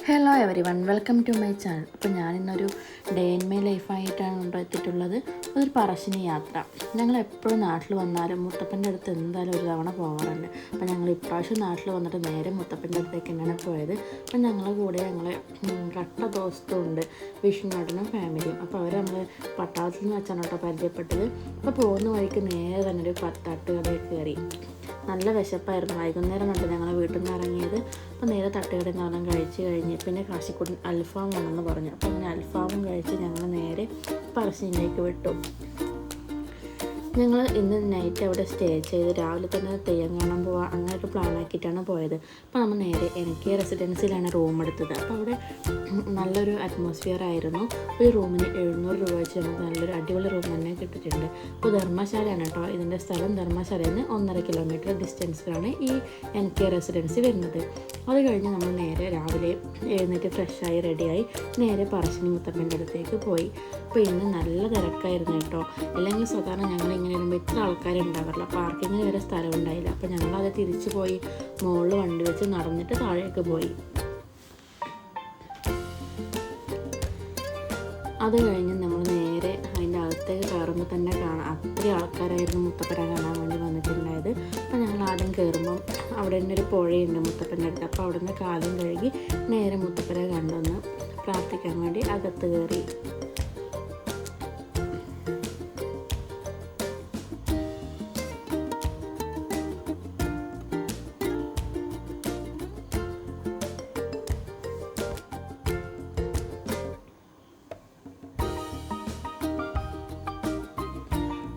Hello everyone, welcome to my channel. അപ്പോൾ ഞാനിന്നൊരു day in my ലൈഫായിട്ടാണ് കൊണ്ടെത്തിയിട്ടുള്ളത്. അതൊരു പറശ്ശിനി യാത്ര. ഞങ്ങൾ എപ്പോഴും നാട്ടിൽ വന്നാലും മുത്തപ്പൻ്റെ അടുത്ത് എന്തായാലും ഒരു തവണ പോകാറുണ്ട്. അപ്പോൾ ഞങ്ങൾ ഇപ്രാവശ്യം നാട്ടിൽ വന്നിട്ട് നേരെ മുത്തപ്പൻ്റെ അടുത്തേക്ക് തന്നെയാണ് പോയത്. അപ്പോൾ ഞങ്ങളെ കൂടെ കട്ട ദോസ്തും ഉണ്ട്, വിഷ്ണുവേട്ടനും ഫാമിലിയും. അപ്പോൾ അവർ നമ്മൾ പട്ടാളത്തിൽ നിന്ന് വെച്ചാണ് കേട്ടോ പരിചയപ്പെട്ടത്. അപ്പോൾ പോകുന്ന വഴിക്ക് നേരെ തന്നെ ഒരു തട്ടുകടയിൽ കയറി. നല്ല വിശപ്പായിരുന്നു. വൈകുന്നേരം കണ്ട് ഞങ്ങൾ വീട്ടിൽ നിന്ന് ഇറങ്ങിയത്. അപ്പോൾ നേരെ തട്ടുകടയിൽ നിന്ന് കഴിച്ച് കഴിഞ്ഞ് പിന്നെ കാശിക്കുട്ടൻ അൽഫാം വേണമെന്ന് പറഞ്ഞു. അപ്പോൾ അങ്ങനെ അൽഫാമും കഴിച്ച് ഞങ്ങൾ നേരെ പറശ്ശിനിയിലേക്ക് വിട്ടു. ഞങ്ങൾ ഇന്ന് നൈറ്റ് അവിടെ സ്റ്റേ ചെയ്ത് രാവിലെ തന്നെ തെയ്യം കാണാൻ പോവുക അങ്ങനെ ഒരു പ്ലാനാക്കിയിട്ടാണ് പോയത്. അപ്പോൾ നമ്മൾ നേരെ എനിക്ക് റെസിഡൻസിലാണ് റൂം എടുത്തത്. അപ്പോൾ അവിടെ നല്ലൊരു അറ്റ്മോസ്ഫിയർ ആയിരുന്നു. ഒരു റൂമിന് 700 രൂപ വെച്ച് നമുക്ക് നല്ലൊരു അടിപൊളി റൂം തന്നെ കിട്ടിയിട്ടുണ്ട്. അപ്പോൾ ധർമ്മശാലയാണ് കേട്ടോ ഇതിൻ്റെ സ്ഥലം. ധർമ്മശാലയിൽ നിന്ന് 1.5 കിലോമീറ്റർ ഡിസ്റ്റൻസിലാണ് ഈ NK റെസിഡൻസി വരുന്നത്. അത് കഴിഞ്ഞ് നമ്മൾ നേരെ രാവിലെ എഴുന്നേറ്റ് ഫ്രഷായി റെഡിയായി നേരെ പറശ്ശിനി മുത്തപ്പൻ്റെ അടുത്തേക്ക് പോയി. അപ്പോൾ ഇന്ന് നല്ല തിരക്കായിരുന്നു കേട്ടോ. അല്ലെങ്കിൽ സാധാരണ ഞങ്ങളിങ്ങനെ വരുമ്പോൾ ഇത്ര ആൾക്കാരുണ്ടാകാറില്ല. പാർക്കിങ്ങിന് വരെ സ്ഥലം ഉണ്ടായില്ല. അപ്പോൾ ഞങ്ങളത് തിരിച്ചു പോയി മുകളിൽ വണ്ടി വെച്ച് നടന്നിട്ട് താഴേക്ക് പോയി. അത് കഴിഞ്ഞ് നമ്മൾ നേരെ അതിൻ്റെ അകത്തേക്ക് കയറുമ്പോൾ തന്നെ കാണാം അത്രയും ആൾക്കാരായിരുന്നു മുത്തപ്പനെ കാണാൻ വേണ്ടി വന്നിട്ടുണ്ടായത്. അപ്പോൾ ഞങ്ങൾ ആദ്യം കയറുമ്പം അവിടെ തന്നെ ഒരു പുഴയുണ്ട് മുത്തപ്പൻ്റെ അടുത്ത്. അപ്പോൾ അവിടെ നിന്ന് കാലും കഴുകി നേരെ മുത്തപ്പനെ കണ്ടൊന്ന് പ്രാർത്ഥിക്കാൻ വേണ്ടി അകത്ത് കയറി.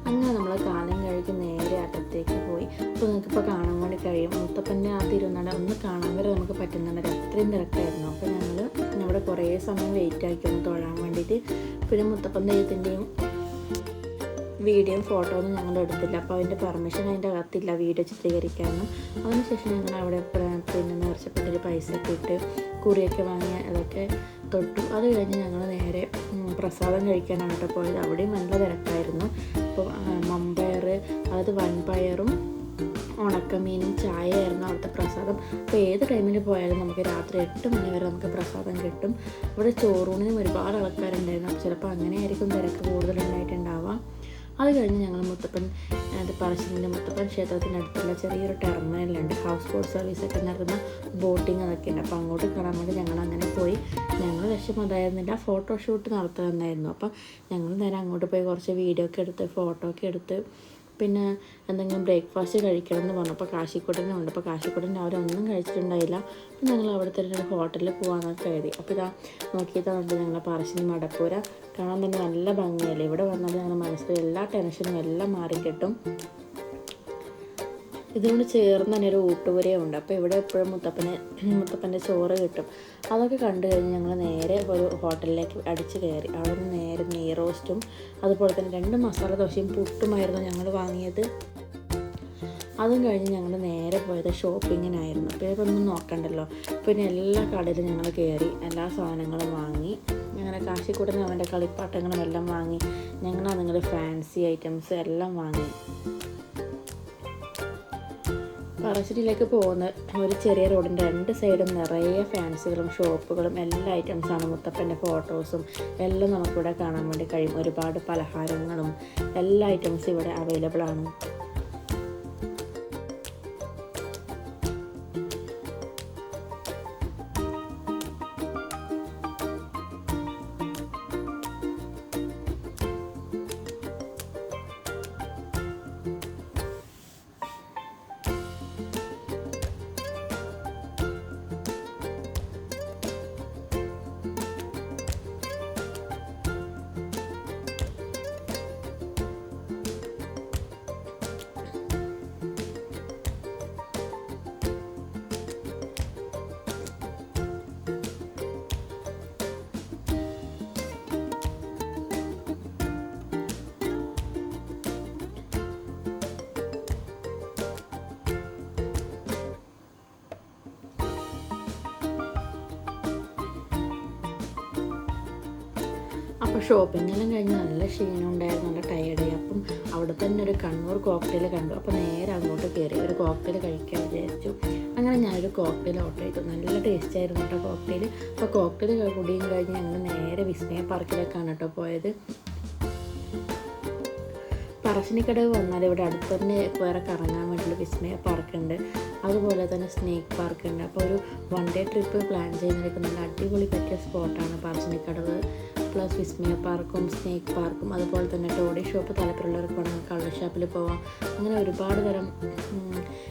അങ്ങനെ നമ്മൾ കാലം കഴുകി നേരെ അകത്തേക്ക് പോയി. അപ്പോൾ നിങ്ങൾക്കിപ്പോൾ കാണാൻ വേണ്ടി കഴിയും മുത്തപ്പൻ്റെ ആ തിരുനാൾ ഒന്ന് കാണാൻ വരെ നമുക്ക് പറ്റുന്നുണ്ട്. അത്രയും തിരക്കായിരുന്നു. അപ്പോൾ ഞങ്ങൾ അവിടെ കുറേ സമയം വെയിറ്റ് ആക്കി ഒന്ന് തൊഴാൻ വേണ്ടിയിട്ട്. പിന്നെ മുത്തപ്പൻ ദൈവത്തിൻ്റെയും വീഡിയോയും ഫോട്ടോ ഒന്നും ഞങ്ങൾ എടുത്തില്ല. അപ്പോൾ അതിൻ്റെ പെർമിഷൻ അതിൻ്റെ അകത്തില്ല വീഡിയോ ചിത്രീകരിക്കാനും. അതിനുശേഷം ഞങ്ങൾ അവിടെ പിന്നെ നേർച്ചപ്പെട്ടൊരു പൈസയൊക്കെ ഇട്ട് കുറിയൊക്കെ വാങ്ങി അതൊക്കെ തൊട്ടു. അത് കഴിഞ്ഞ് ഞങ്ങൾ നേരെ പ്രസാദം കഴിക്കാനാണ് കേട്ടോ പോയത്. അവിടെയും നല്ല തിരക്കായിരുന്നു. അപ്പോൾ മമ്പയർ, അതായത് വൻപയറും ഉണക്കമീനും ചായയായിരുന്നു അവിടുത്തെ പ്രസാദം. അപ്പോൾ ഏത് ടൈമിൽ പോയാലും നമുക്ക് രാത്രി 8 മണി വരെ നമുക്ക് പ്രസാദം കിട്ടും. ഇവിടെ ചോറൂണിനും ഒരുപാട് ആൾക്കാരുണ്ടായിരുന്നു. ചിലപ്പോൾ അങ്ങനെയായിരിക്കും തിരക്ക് കൂടുതലുണ്ടായിട്ടുണ്ടാവാം. അത് കഴിഞ്ഞ് ഞങ്ങൾ പറശ്ശിനിൻ്റെ മുത്തപ്പൻ ക്ഷേത്രത്തിനടുത്തുള്ള ചെറിയൊരു ടെർമിനലുണ്ട്, ഹൗസ് ബോട്ട് സർവീസൊക്കെ നടത്തുന്ന ബോട്ടിങ് അതൊക്കെ ഉണ്ട്. അപ്പോൾ അങ്ങോട്ട് കാണാൻ വേണ്ടി ഞങ്ങൾ അങ്ങനെ പോയി. ഞങ്ങൾ ലക്ഷ്യം അതായിരുന്നില്ല, ഫോട്ടോഷൂട്ട് നടത്തുന്നതായിരുന്നു. അപ്പം ഞങ്ങൾ നേരെ അങ്ങോട്ട് പോയി കുറച്ച് വീഡിയോ ഒക്കെ എടുത്ത് ഫോട്ടോ ഒക്കെ എടുത്ത് പിന്നെ എന്തെങ്കിലും ബ്രേക്ക്ഫാസ്റ്റ് കഴിക്കണം എന്ന് പറഞ്ഞു. അപ്പോൾ കാശിക്കുട്ടനും ഉണ്ട്. അപ്പോൾ കാശിക്കുട്ടൻ അവരൊന്നും കഴിച്ചിട്ടുണ്ടായില്ല. അപ്പോൾ ഞങ്ങൾ അവിടുത്തെ ഒരു ഹോട്ടലിൽ പോകാമെന്നൊക്കെ കരുതി. അപ്പോൾ ഇതാ നോക്കിയതാണ്ട് ഞങ്ങൾ പറശ്ശിനി മടപ്പുര കാണാൻ തന്നെ നല്ല ഭംഗിയല്ലേ. ഇവിടെ വന്നാൽ ഞങ്ങളുടെ മനസ്സിൽ എല്ലാ ടെൻഷനും എല്ലാം മാറിക്കിട്ടും. ഇതിനോട് ചേർന്ന് തന്നെ ഒരു ഊട്ടുപുരയുണ്ട്. അപ്പോൾ ഇവിടെ എപ്പോഴും മുത്തപ്പൻ്റെ ചോറ് കിട്ടും. അതൊക്കെ കണ്ടു കഴിഞ്ഞ് ഞങ്ങൾ നേരെ ഒരു ഹോട്ടലിലേക്ക് അടിച്ച് കയറി. അവിടെ നിന്ന് നേരെ നെയ് റോസ്റ്റും അതുപോലെ തന്നെ 2 മസാല ദോശയും പുട്ടുമായിരുന്നു ഞങ്ങൾ വാങ്ങിയത്. അതും കഴിഞ്ഞ് ഞങ്ങൾ നേരെ പോയത് ഷോപ്പിങ്ങിനായിരുന്നു. പിന്നെ ഇപ്പം ഒന്നും നോക്കണ്ടല്ലോ. പിന്നെ എല്ലാ കടയിലും ഞങ്ങൾ കയറി എല്ലാ സാധനങ്ങളും വാങ്ങി. അങ്ങനെ കാശിക്കൂട്ടനും അവൻ്റെ കളിപ്പാട്ടങ്ങളും എല്ലാം വാങ്ങി. ഞങ്ങളാണെങ്കിൽ ഫാൻസി ഐറ്റംസ് എല്ലാം വാങ്ങി. പറശ്ശിനിയിലേക്ക് പോകുന്ന ഒരു ചെറിയ റോഡിൻ്റെ 2 സൈഡും നിറയെ ഫാൻസികളും ഷോപ്പുകളും എല്ലാ ഐറ്റംസാണ്. മുത്തപ്പൻ്റെ ഫോട്ടോസും എല്ലാം നമുക്കിവിടെ കാണാൻ വേണ്ടി കഴിയും. ഒരുപാട് പലഹാരങ്ങളും എല്ലാ ഐറ്റംസും ഇവിടെ അവൈലബിൾ ആണ്. അപ്പോൾ ഷോപ്പിംഗ് എല്ലാം കഴിഞ്ഞ് നല്ല ക്ഷീണം ഉണ്ടായിരുന്നു, നല്ല ടയേർഡായി. അപ്പം അവിടെ തന്നെ ഒരു കണ്ണൂർ കോക്ടെയിൽ കണ്ടു. അപ്പോൾ നേരെ അങ്ങോട്ട് കയറി ഒരു കോക്ടെയിൽ കഴിക്കാൻ വിചാരിച്ചു. അങ്ങനെ ഞാനൊരു കോക്ടെയിൽ ഓർഡർ ചെയ്തു. നല്ല ടേസ്റ്റ് ആയിരുന്നു കേട്ടോ കോക്ടെയിൽ. അപ്പോൾ കോക്ടെയിൽ കുടിയും കഴിഞ്ഞ് ഞങ്ങൾ നേരെ വിസ്മയ പാർക്കിലേക്കാണ് കേട്ടോ പോയത്. പറശ്ശിനിക്കടവ് വന്നാൽ ഇവിടെ അടുത്ത് തന്നെ വേറെ കറങ്ങാൻ വേണ്ടിയുള്ള വിസ്മയ പാർക്കുണ്ട്, അതുപോലെ തന്നെ സ്നേക്ക് പാർക്കുണ്ട്. അപ്പോൾ ഒരു 1 ഡേ ട്രിപ്പ് പ്ലാൻ ചെയ്യുന്നതിലേക്ക് നല്ല അടിപൊളി പറ്റിയ സ്പോട്ടാണ് പറശ്ശിനിക്കടവ്. പ്ലസ് വിസ്മയ പാർക്കും സ്നേക്ക് പാർക്കും അതുപോലെ തന്നെ ടോഡി ഷോപ്പ് താല്പര്യമുള്ളവർക്ക് വേണമെങ്കിൽ കള്ള് ഷാപ്പിൽ പോവാം. അങ്ങനെ ഒരുപാട് തരം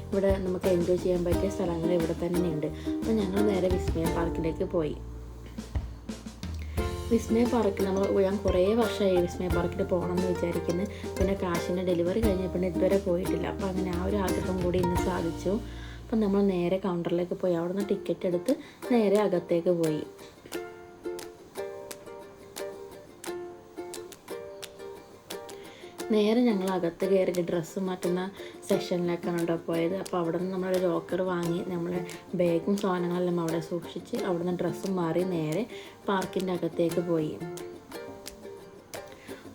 ഇവിടെ നമുക്ക് എൻജോയ് ചെയ്യാൻ പറ്റിയ സ്ഥലങ്ങൾ ഇവിടെ തന്നെയുണ്ട്. അപ്പോൾ ഞങ്ങൾ നേരെ വിസ്മയ പാർക്കിലേക്ക് പോയി. വിസ്മയ പാർക്ക് ഞാൻ കുറേ വർഷമായി വിസ്മയ പാർക്കിൽ പോകണമെന്ന് വിചാരിക്കുന്നത്. പിന്നെ കാശിൻ്റെ ഡെലിവറി കഴിഞ്ഞപ്പോൾ ഇതുവരെ പോയിട്ടില്ല. അപ്പോൾ അങ്ങനെ ആ ഒരു ആഗ്രഹം കൂടി ഇന്ന് സാധിച്ചു. അപ്പം നമ്മൾ നേരെ കൗണ്ടറിലേക്ക് പോയി. അവിടെ നിന്ന് ടിക്കറ്റ് എടുത്ത് നേരെ അകത്തേക്ക് പോയി. നേരെ ഞങ്ങൾ അകത്ത് കയറി ഡ്രസ്സ് മാറ്റുന്ന സെക്ഷനിലേക്കാണ് കേട്ടോ പോയത്. അപ്പോൾ അവിടെ നിന്ന് നമ്മളൊരു ലോക്കർ വാങ്ങി നമ്മളെ ബാഗും സാധനങ്ങളെല്ലാം അവിടെ സൂക്ഷിച്ച് അവിടെ നിന്ന് ഡ്രസ്സും മാറി നേരെ പാർക്കിൻ്റെ അകത്തേക്ക് പോയി.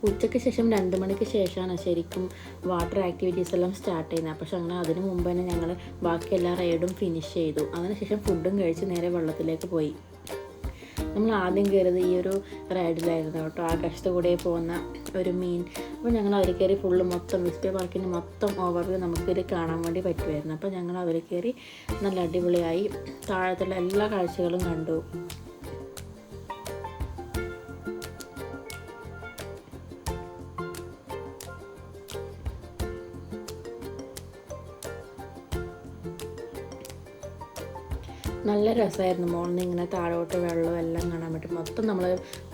ഉച്ചയ്ക്ക് ശേഷം 2 മണിക്ക് ശേഷമാണ് ശരിക്കും വാട്ടർ ആക്ടിവിറ്റീസ് എല്ലാം സ്റ്റാർട്ട് ചെയ്യുന്നത്. പക്ഷെ അങ്ങനെ അതിന് മുമ്പ് തന്നെ ഞങ്ങൾ ബാക്കി എല്ലാ റൈഡും ഫിനിഷ് ചെയ്തു. അതിനുശേഷം ഫുഡും കഴിച്ച് നേരെ വെള്ളത്തിലേക്ക് പോയി. നമ്മൾ ആദ്യം കയറിയത് ഈ ഒരു റൈഡിലായിരുന്നു കേട്ടോ, ആകാശത്ത് കൂടെ പോകുന്ന ഒരു മീൻ. അപ്പോൾ ഞങ്ങൾ അതിൽ കയറി ഫുള്ള് മൊത്തം വിസ്മയ പാർക്കിൻ്റെ മൊത്തം ഓവർവ്യൂ നമുക്കിത് കാണാൻ വേണ്ടി പറ്റുമായിരുന്നു. അപ്പോൾ ഞങ്ങൾ അതിൽ കയറി നല്ല അടിപൊളിയായി താഴത്തുള്ള എല്ലാ കാഴ്ചകളും കണ്ടു. നല്ല രസമായിരുന്നു. മുകളിൽ നിന്ന് ഇങ്ങനെ താഴോട്ട് വെള്ളം എല്ലാം കാണാൻ പറ്റും. മൊത്തം നമ്മൾ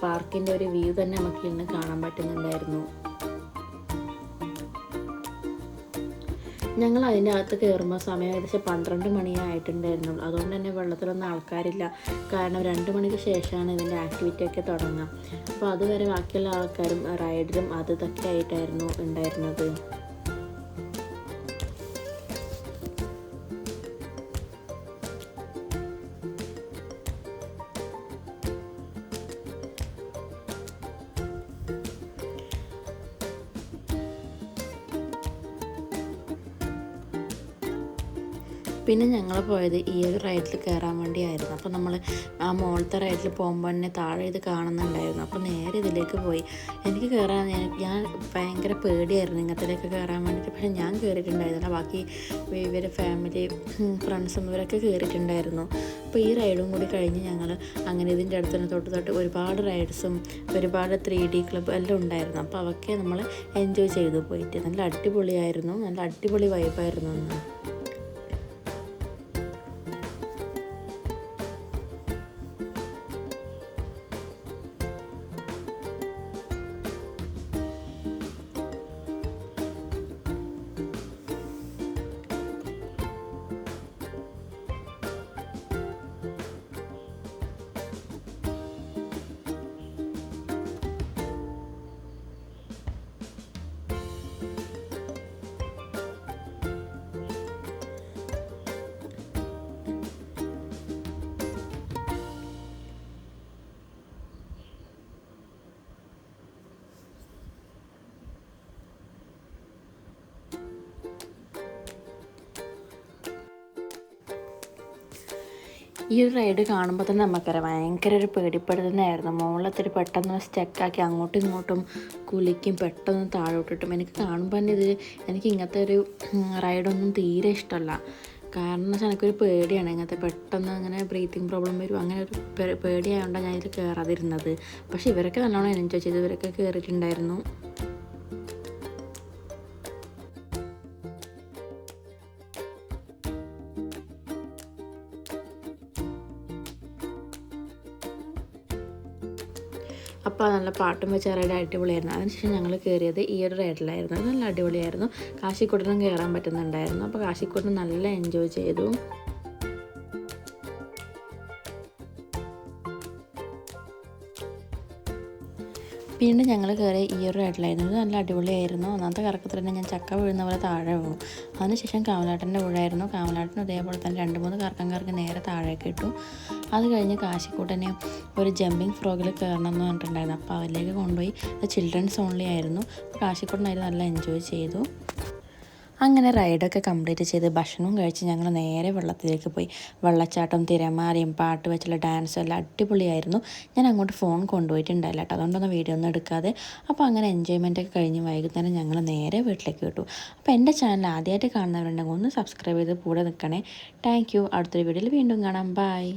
പാർക്കിൻ്റെ ഒരു വ്യൂ തന്നെ നമുക്ക് ഇന്ന് കാണാൻ പറ്റുന്നുണ്ടായിരുന്നു. ഞങ്ങൾ അതിൻ്റെ അകത്ത് കയറുമ്പോൾ സമയം ഏകദേശം 12 മണിയായിട്ടുണ്ടായിരുന്നുള്ളൂ. അതുകൊണ്ട് തന്നെ വെള്ളത്തിലൊന്നും ആൾക്കാരില്ല. കാരണം 2 മണിക്ക് ശേഷമാണ് ഇതിൻ്റെ ആക്ടിവിറ്റി ഒക്കെ തുടങ്ങുക. അപ്പോൾ അതുവരെ ബാക്കിയുള്ള ആൾക്കാരും റൈഡിലും ഇതൊക്കെ ആയിട്ടായിരുന്നു ഉണ്ടായിരുന്നത്. പിന്നെ ഞങ്ങൾ പോയത് ഈ ഒരു റൈഡിൽ കയറാൻ വേണ്ടിയായിരുന്നു. അപ്പോൾ നമ്മൾ ആ മുകളിലത്തെ റൈഡിൽ പോകുമ്പോൾ തന്നെ താഴെ ഇത് കാണുന്നുണ്ടായിരുന്നു. അപ്പോൾ നേരെ ഇതിലേക്ക് പോയി. എനിക്ക് കയറാൻ ഞാൻ ഭയങ്കര പേടിയായിരുന്നു ഇങ്ങനത്തിലേക്ക് കയറാൻ വേണ്ടിയിട്ട്. പക്ഷേ ഞാൻ കയറിയിട്ടുണ്ടായിരുന്നില്ല. ബാക്കി ഇവരെ ഫാമിലി ഫ്രണ്ട്സും ഇവരൊക്കെ കയറിയിട്ടുണ്ടായിരുന്നു. അപ്പോൾ ഈ റൈഡും കൂടി കഴിഞ്ഞ് ഞങ്ങൾ അങ്ങനെ ഇതിൻ്റെ അടുത്ത് തന്നെ തൊട്ട് ഒരുപാട് റൈഡ്സും ഒരുപാട് 3D ക്ലബ്ബ് എല്ലാം ഉണ്ടായിരുന്നു. അപ്പോൾ അവയൊക്കെ നമ്മൾ എൻജോയ് ചെയ്തു പോയിട്ട് നല്ല അടിപൊളിയായിരുന്നു. നല്ല അടിപൊളി വൈബായിരുന്നു അന്ന്. ഈ ഒരു റൈഡ് കാണുമ്പോൾ തന്നെ നമുക്കറിയാം ഭയങ്കര ഒരു പേടിപ്പെടുത്തുന്നതായിരുന്നു. മുകളിലത്തിരി പെട്ടെന്ന് സ്റ്റക്കാക്കി അങ്ങോട്ടും ഇങ്ങോട്ടും കുലിക്കും, പെട്ടെന്ന് താഴോട്ടിട്ടും. എനിക്ക് കാണുമ്പോൾ തന്നെ എനിക്ക് ഇങ്ങനത്തെ ഒരു റൈഡൊന്നും തീരെ ഇഷ്ടമല്ല. കാരണം വെച്ചാൽ എനിക്കൊരു പേടിയാണ് ഇങ്ങനത്തെ പെട്ടെന്ന് അങ്ങനെ ബ്രീത്തിങ് പ്രോബ്ലം വരും. അങ്ങനെ ഒരു പേടിയായതുകൊണ്ടാണ് ഞാൻ ഇതിൽ കയറാതിരുന്നത്. പക്ഷേ ഇവരൊക്കെ നല്ലോണം എൻജോയ് ചെയ്ത് ഇവരൊക്കെ കയറിയിട്ടുണ്ടായിരുന്നു. അപ്പോൾ നല്ല പാട്ടും വെച്ച റൈഡ് അടിപൊളിയായിരുന്നു. അതിനുശേഷം ഞങ്ങൾ കയറിയത് ഈ ഒരു റൈഡിലായിരുന്നു. അത് നല്ല അടിപൊളിയായിരുന്നു. കാശിക്കോട്ടിനും കയറാൻ പറ്റുന്നുണ്ടായിരുന്നു. അപ്പോൾ കാശിക്കോട്ടിന് നല്ല എൻജോയ് ചെയ്തു. വീണ്ടും ഞങ്ങൾ കയറി ഈ ഒരു റൈഡിലായിരുന്നു. ഇത് നല്ല അടിപൊളിയായിരുന്നു. ഒന്നാമത്തെ കറക്കത്തിൽ തന്നെ ഞാൻ ചക്ക വീഴുന്ന പോലെ താഴെ വീണു. അതിനുശേഷം കാവലാട്ടൻ്റെ കൂടെയായിരുന്നു. കാവലാട്ടനും ഇതേപോലെ തന്നെ 2-3 കറക്കം കറക്കി നേരെ താഴേക്ക് ഇട്ടു. അത് കഴിഞ്ഞ് കാശിക്കൂട്ടനെ ഒരു ജമ്പിങ് ഫ്രോഗിൽ കയറണം എന്ന് പറഞ്ഞിട്ടുണ്ടായിരുന്നു. അപ്പോൾ അതിലേക്ക് കൊണ്ടുപോയി. ഇത് ചിൽഡ്രൻസ് ഓൺലി ആയിരുന്നു. കാശിക്കൂട്ടനായിരുന്നു നല്ല എൻജോയ് ചെയ്തു. അങ്ങനെ റൈഡൊക്കെ കംപ്ലീറ്റ് ചെയ്ത് ഭക്ഷണവും കഴിച്ച് ഞങ്ങൾ നേരെ വെള്ളത്തിലേക്ക് പോയി. വെള്ളച്ചാട്ടം, തിരമാലയും പാട്ട് വെച്ചുള്ള ഡാൻസും എല്ലാം അടിപൊളിയായിരുന്നു. ഞാൻ അങ്ങോട്ട് ഫോൺ കൊണ്ടുപോയിട്ടുണ്ടായില്ല കേട്ടോ, അതുകൊണ്ടൊന്നും വീഡിയോ ഒന്നും എടുക്കാതെ. അപ്പോൾ അങ്ങനെ എൻജോയ്മെൻറ്റൊക്കെ കഴിഞ്ഞ് വൈകുന്നേരം ഞങ്ങൾ നേരെ വീട്ടിലേക്ക് വിട്ടു. അപ്പോൾ എൻ്റെ ചാനൽ ആദ്യമായിട്ട് കാണുന്നവരുണ്ടെങ്കിൽ ഒന്ന് സബ്സ്ക്രൈബ് ചെയ്ത് കൂടെ നിൽക്കണേ. Thank you. അടുത്തൊരു വീഡിയോയിൽ വീണ്ടും കാണാം. ബൈ.